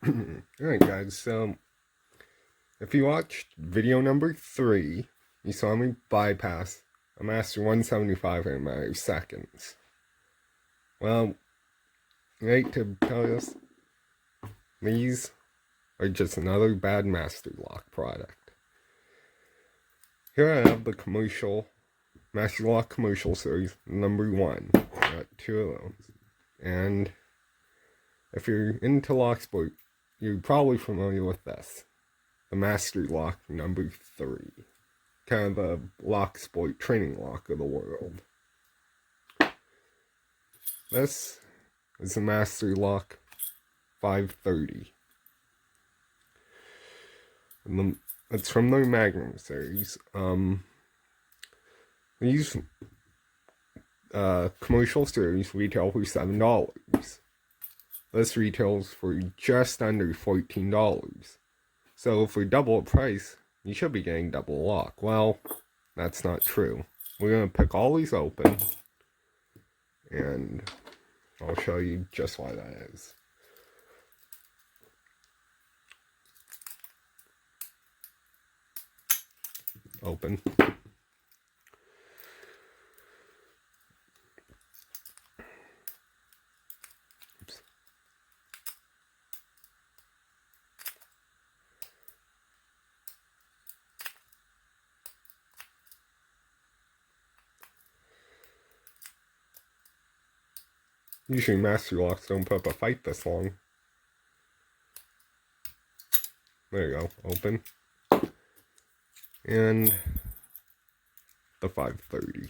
Alright guys, so if you watched video number 3, you saw me bypass a Master 175 in a matter of seconds. Well, I hate to tell you this, these are just another bad Master Lock product. Here I have the commercial, Master Lock commercial series number 1. Got 2 of those. And if you're into lock sport, you're probably familiar with this. The Master Lock number 3. Kind of the lock sport training lock of the world. This is the Master Lock 530. It's from their Magnum series. These commercial series retail for $7. This retails for just under $14. So for double the price, you should be getting double lock. Well, that's not true. We're going to pick all these open, and I'll show you just why that is. Open. Oops. Usually Master Locks don't put up a fight this long. There you go. Open. And the 530.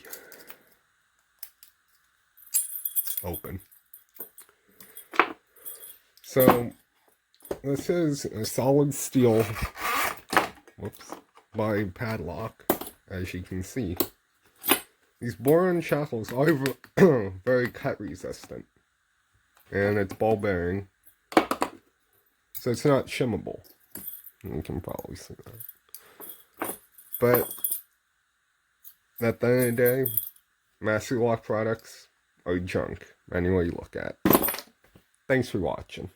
Open. So this is a solid steel, by padlock, as you can see. These boron shackles are very cut resistant, and it's ball bearing, so it's not shimmable. You can probably see that. But at the end of the day, Master Lock products are junk, any way you look at it. Thanks for watching.